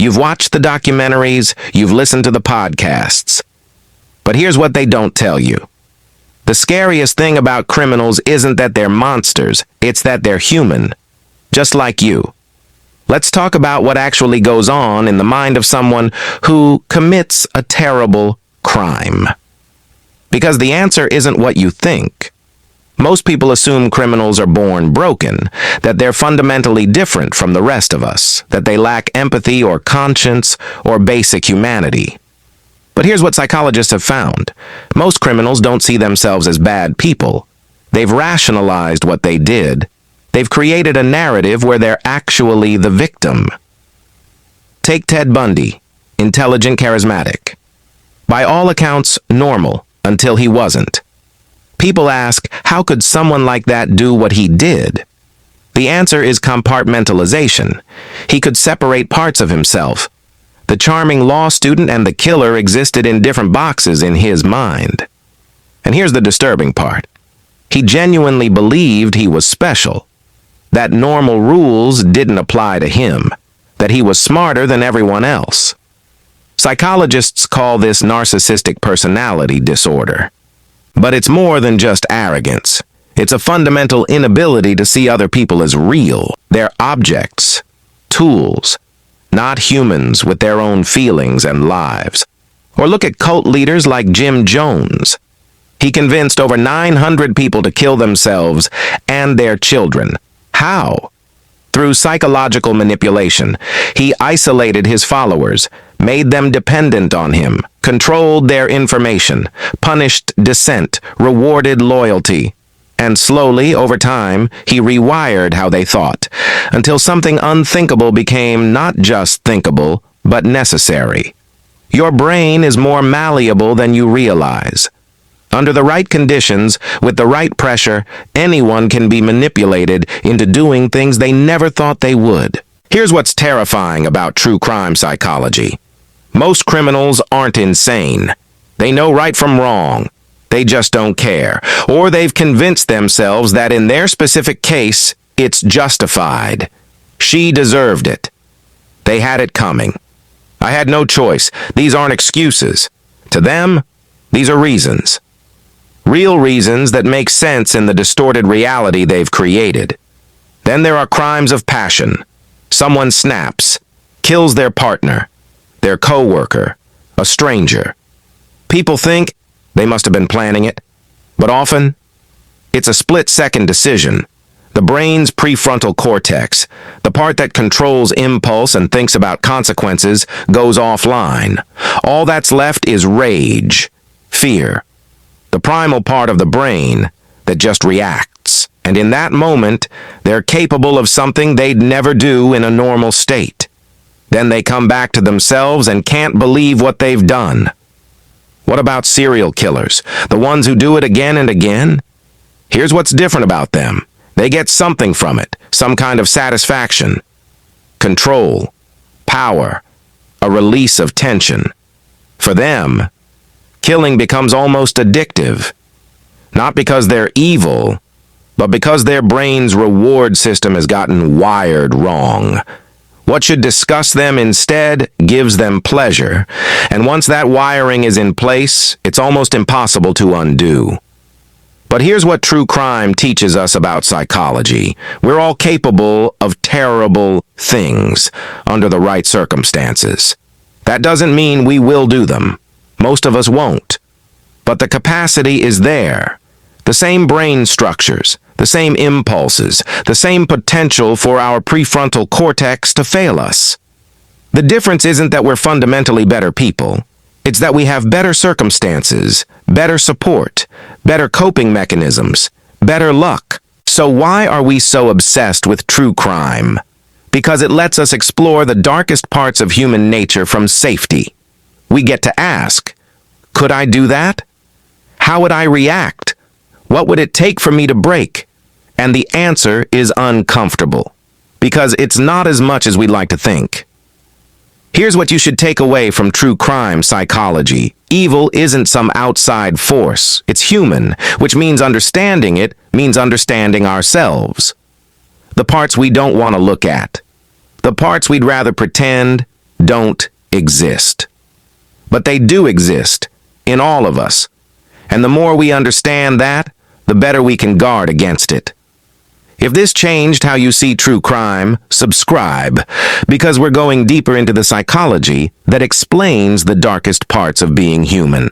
You've watched the documentaries, you've listened to the podcasts. But here's what they don't tell you. The scariest thing about criminals isn't that they're monsters, it's that they're human, just like you. Let's talk about what actually goes on in the mind of someone who commits a terrible crime. Because the answer isn't what you think. Most people assume criminals are born broken, that they're fundamentally different from the rest of us, that they lack empathy or conscience or basic humanity. But here's what psychologists have found. Most criminals don't see themselves as bad people. They've rationalized what they did. They've created a narrative where they're actually the victim. Take Ted Bundy, intelligent, charismatic. By all accounts, normal, until he wasn't. People ask, how could someone like that do what he did? The answer is compartmentalization. He could separate parts of himself. The charming law student and the killer existed in different boxes in his mind. And here's the disturbing part. He genuinely believed he was special, that normal rules didn't apply to him, that he was smarter than everyone else. Psychologists call this narcissistic personality disorder. But it's more than just arrogance. It's a fundamental inability to see other people as real. They're objects, tools, not humans with their own feelings and lives. Or look at cult leaders like Jim Jones. He convinced over 900 people to kill themselves and their children. How? Through psychological manipulation. He isolated his followers, made them dependent on him, controlled their information, punished dissent, rewarded loyalty. And slowly, over time, he rewired how they thought, until something unthinkable became not just thinkable, but necessary. Your brain is more malleable than you realize. Under the right conditions, with the right pressure, anyone can be manipulated into doing things they never thought they would. Here's what's terrifying about true crime psychology. Most criminals aren't insane. They know right from wrong. They just don't care. Or they've convinced themselves that in their specific case, it's justified. She deserved it. They had it coming. I had no choice. These aren't excuses. To them, these are reasons. Real reasons that make sense in the distorted reality they've created. Then there are crimes of passion. Someone snaps, kills their partner, their coworker, a stranger. People think they must have been planning it, but often it's a split-second decision. The brain's prefrontal cortex, the part that controls impulse and thinks about consequences, goes offline. All that's left is rage, fear, the primal part of the brain that just reacts. And in that moment, they're capable of something they'd never do in a normal state. Then they come back to themselves and can't believe what they've done. What about serial killers, the ones who do it again and again? Here's what's different about them. They get something from it, some kind of satisfaction. Control, power, a release of tension. For them, killing becomes almost addictive. Not because they're evil, but because their brain's reward system has gotten wired wrong. What should disgust them instead gives them pleasure, and once that wiring is in place, it's almost impossible to undo. But here's what true crime teaches us about psychology. We're all capable of terrible things under the right circumstances. That doesn't mean we will do them. Most of us won't. But the capacity is there. The same brain structures, the same impulses, the same potential for our prefrontal cortex to fail us. The difference isn't that we're fundamentally better people. It's that we have better circumstances, better support, better coping mechanisms, better luck. So why are we so obsessed with true crime? Because it lets us explore the darkest parts of human nature from safety. We get to ask, could I do that? How would I react? What would it take for me to break? And the answer is uncomfortable, because it's not as much as we'd like to think. Here's what you should take away from true crime psychology. Evil isn't some outside force. It's human, which means understanding it means understanding ourselves. The parts we don't want to look at. The parts we'd rather pretend don't exist. But they do exist, in all of us. And the more we understand that, the better we can guard against it. If this changed how you see true crime, subscribe, because we're going deeper into the psychology that explains the darkest parts of being human.